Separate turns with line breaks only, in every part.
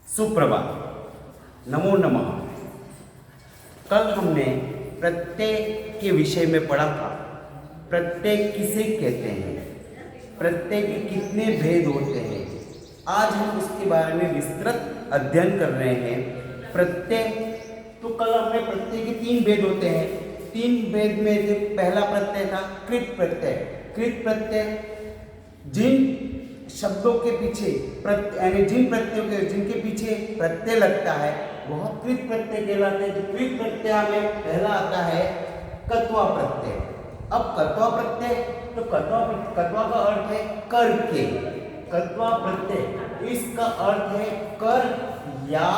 सुप्रभात, नमो नमः। कल हमने प्रत्यय के विषय में पढ़ा था। प्रत्यय किसे कहते हैं, प्रत्यय के कितने भेद होते हैं। आज हम उसके बारे में विस्तृत अध्ययन कर रहे हैं। प्रत्यय तो कल हमने प्रत्यय के 3 भेद होते हैं। 3 भेद में से पहला प्रत्यय था कृत प्रत्यय। कृत प्रत्यय जिन शब्दों के पीछे यानी जिन प्रत्ययों के जिनके पीछे प्रत्यय लगता है वह कृत प्रत्यय कहलाते हैं। तो कृत प्रत्यय में पहला आता है कत्वा प्रत्यय। अब कत्वा प्रत्यय तो कत्वा का अर्थ है करके। कत्वा प्रत्यय इसका अर्थ है कर या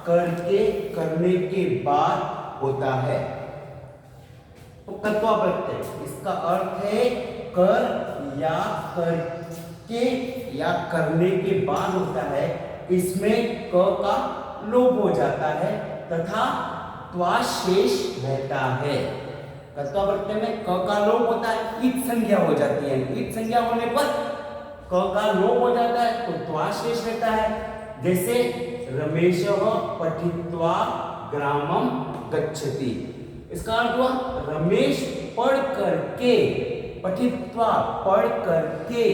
करके, करने के बाद होता है। तो कत्वा प्रत्यय इसका अर्थ है कर या करके या करने के बाद होता है। इसमें क का लोप हो जाता है तथा त्वा शेष रहता है। कत्वा प्रत्यय में क का लोप होता है, ईट संज्ञा हो जाती है। ईट संज्ञा होने पर क का लोप हो जाता है तो त्वा शेष रहता है। जैसे रमेशः पठित्वा ग्रामं गच्छति। इसका अर्थ हुआ रमेश पढ़ करके, पठित्वा पढ़ करके,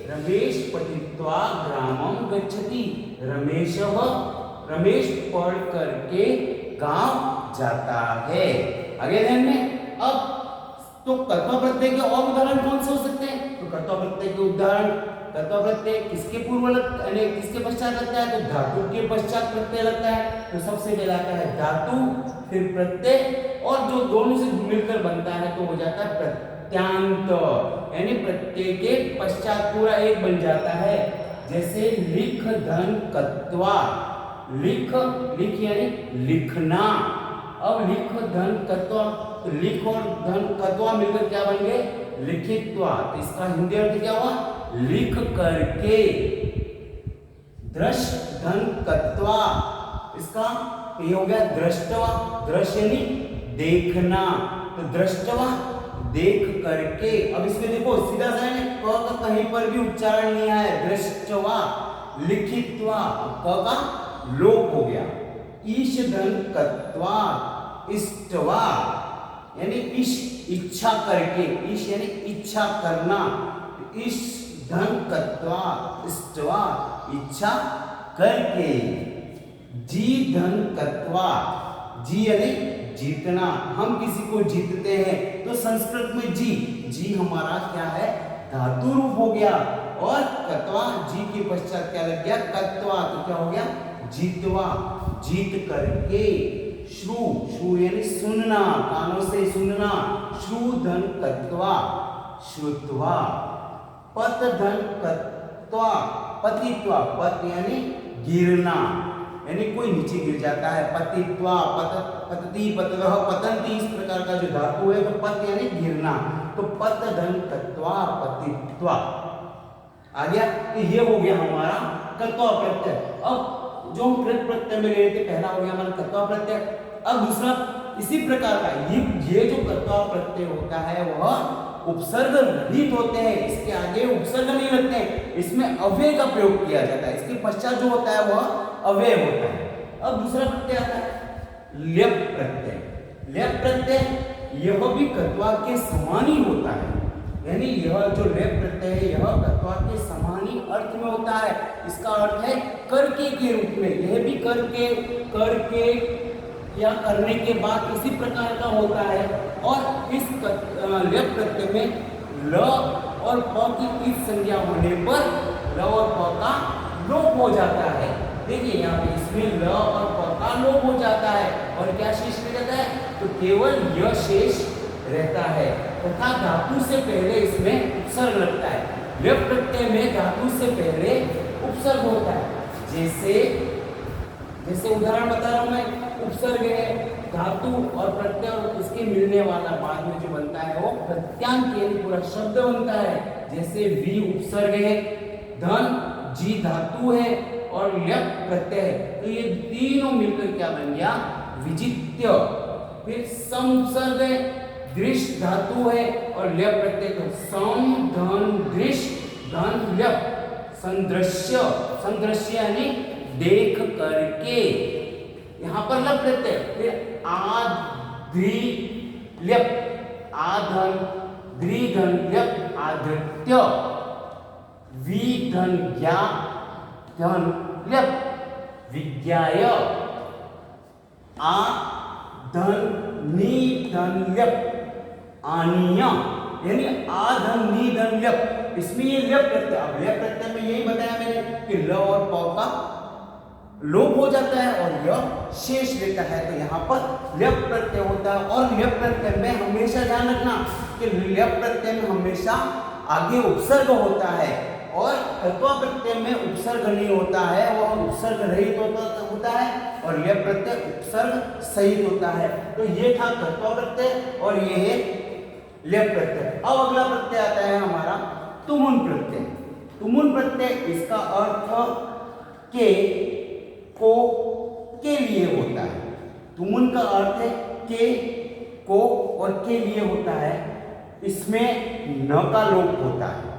रमेश पठित्वा ग्रामं गच्छति। रमेश पढ़ करके गांव जाता है। आगे ध्यान में। अब तो कत्वा प्रत्यय के और उदाहरण कौन से हो सकते हैं? तो कत्वा प्रत्यय के उदाहरण, कत्वा प्रत्यय किसके पूर्व यानी किसके पश्चात लगता है? तो धातु के पश्चात प्रत्यय लगता है। तो सबसे पहले आता है धातु, फिर प्रत्यय, और जो दोनों से मिलकर बनता है तो हो जाता है प्रत्यांत, यानी प्रत्यय के पश्चात पूरा एक बन जाता है। जैसे लिख धन कत्वा। लिख यानी लिखना। अब लिख धन कत्वा, तो लिख और धन कत्वा मिलकर क्या बन गए? लिखित्वा। तो इसका हिंदी अर्थ क्या हुआ? लिख करके। दृश धन कत्वा, इसका ये हो गया दृष्टवा। दृश्य यानी देखना, तो दृष्टवा देख करके। अब इसमें देखो सीधा सा है, क का कहीं पर भी उच्चारण नहीं आया। दृष्टवा, लिखित्वा, क का लोप हो गया। ईश धन कत्वा, इष्टवा यानी इच्छा करके। ईश यानी इच्छा करना। ईश धन कत्वा, इष्टवा इच्छा करके। जी धन कत्वा, जी यानी जीतना। हम किसी को जीतते हैं तो संस्कृत में जी हमारा क्या है? धातु रूप हो गया। और कत्वा जी के पश्चात क्या लग गया? कत्वा। तो क्या हो गया? जीतवा, जीत करके। श्रु यानी सुनना, कानों से सुनना। श्रु धन कत्वा, श्रुत्वा। पत धन कत्वा, पतित्वा। पत यानी गिरना, यानी कोई नीचे गिर जाता है। पतित्वा, पतति, पतवः, पतंति, इस प्रकार का जो धातु है तो पत यानी गिरना। तो पत धन कत्वा, पतित्वा आ गया। तो ये हो गया हमारा कत्वा प्रत्यय। अब जो हम कृत प्रत्यय में गए थे, पहला हो गया हमारा कत्वा प्रत्यय। अब दूसरा इसी प्रकार का ये जो कत्वा प्रत्यय होता है वह उपसर्ग रहित होते हैं। इसके आगे उपसर्ग नहीं लगते हैं, इसमें अव्यय का प्रयोग किया जाता है। इसके पश्चात जो होता है वह अव्यय होता है। अब दूसरा प्रत्यय आता है ल्यप प्रत्यय। ल्यप प्रत्यय यह भी कत्वा के समान ही होता है, यानी यह जो ल्यप प्रत्यय है यह कत्वा के समान ही अर्थ में होता है। इसका अर्थ है करके के रूप में। यह भी करके या करने के बाद इसी प्रकार का होता है। और इस ल्यप प्रत्यय में ल और प की इस संज्ञा होने पर ल और प का लोप हो जाता है। देखिए यहाँ पे इसमें ल और प का लोप हो जाता है और क्या शेष रह जाता है? तो केवल य शेष रहता है तथा धातु से पहले इसमें उपसर्ग लगता है। ल्यप प्रत्यय में धातु से पहले उपसर्ग होता है। जैसे उदाहरण बता रहा हूं मैं। उपसर्ग है धातु और प्रत्यय और इसके मिलने वाला बाद में जो बनता है वो प्रत्यांत यानी पूरा शब्द बनता है। जैसे वी उपसर्ग है, धन जी धातु है और ल्यप प्रत्यय है। तो ये तीनों मिलकर क्या बन गया? विजित्य। फिर सम उपसर्ग है, दृश धातु है और ल्यप प्रत्यय। तो सम धन दृश धन ल्यप, संदृश्य। संदृश्य यानी देख करके, यहाँ पर लप लेते हैं। फिर आद्रिल्यप, आधन द्रिधन ल्यप आधृत्य, विधन ज्ञा धन ल्यप विज्ञाय, आ धन निधन ल्यप आनीय, यानी आधन निधन ल्यप, इसमें ये ल्यप प्रत्यय, अब ल्यप प्रत्यय में यही बताया मैंने कि ल और प का लोप हो जाता है और यह शेष रहता है, तो यहाँ पर ल्यप प्रत्यय होता है। और ल्यप प्रत्यय में हमेशा ध्यान रखना कि ल्यप प्रत्यय में हमेशा आगे उपसर्ग होता है और तत्व प्रत्यय में उपसर्ग नहीं होता है, वह उपसर्ग रहित होता है और ल्यप प्रत्यय उपसर्ग सहित होता है। तो ये था तत्व प्रत्यय और ये है ल्यप प्रत्यय। अब अगला प्रत्यय आता है हमारा तुमुन प्रत्यय। तुमुन प्रत्यय इसका अर्थ के, को, के लिए होता है। तुमुन का अर्थ है के, को और के लिए होता है। इसमें न का लोप होता है।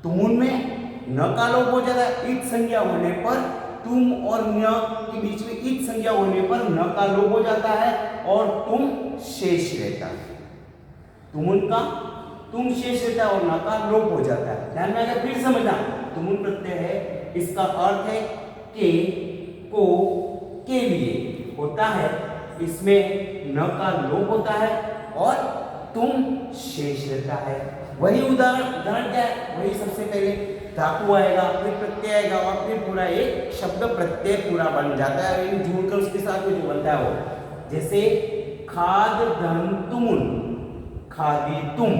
तुमुन में न का लोप हो जाता है। इत संज्ञा होने पर तुम और न के बीच में इत संज्ञा होने पर न का लोप हो जाता है और तुम शेष रहता है। तुमुन का तुम शेष रहता है और न का लोप हो जाता है। ध्यान में आगे फिर समझना, तुमुन प्रत्यय है, इसका अर्थ है के, को, के लिए होता है। इसमें न का लोप होता है और तुम शेष रहता है। वही उदाहरण क्या है, वही सबसे पहले धातु आएगा, फिर प्रत्यय आएगा और फिर पूरा एक शब्द प्रत्यय पूरा बन जाता है। यानी जोड़कर उसके साथ में जो बनता है वो, जैसे खाद धन तुमुन, खादी तुम,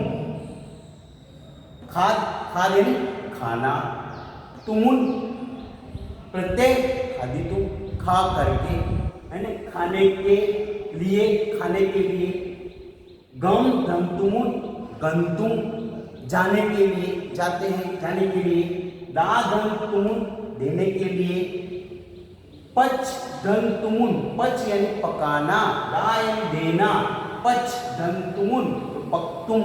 खाद, खाद यानी खाना, तुमुन प्रत्यय खादी तुम, खा करके, है ना, खाने के लिए, खाने के लिए, गम धम तुमुन, गंतुम जाने के लिए, जाते हैं, जाने के लिए, दा धन तुमुन देने के लिए, पच धन तुमुन, पच यानी पकाना, दा यानी देना, पच धन तुमुन पक्तुम।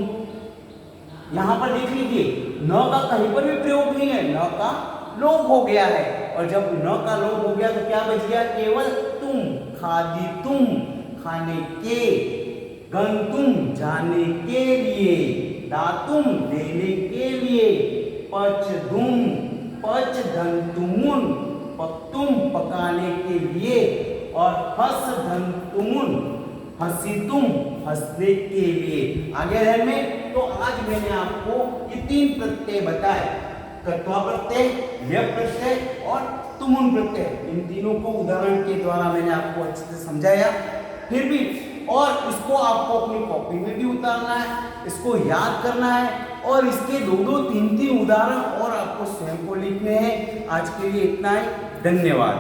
यहां पर देख लीजिए न का कहीं पर भी प्रयोग नहीं है, न का लोप हो गया है और जब न का लोप हो गया तो क्या बच गया, केवल तुम, खादी तुम खाने के, गंतुम जाने के लिए, दातुम देने के लिए, पच दुम पच धंतुमुन पक्तुम पकाने के लिए और हस धंतुमुन हसीतुम हंसने के लिए। आगे ध्यान में, तो आज मैंने आपको ये 3 प्रत्यय बताए, कर्ता प्रत्यय, ल्यप प्रत्यय और तुमुन प्रत्यय। इन तीनों को उदाहरण के द्वारा मैंने आपको अच्छे से समझाया। फिर भी और इसको आपको अपनी कॉपी में भी उतारना है, इसको याद करना है और इसके 2-2, 3-3 उदाहरण और आपको स्वयं को लिखने हैं। आज के लिए इतना ही, धन्यवाद।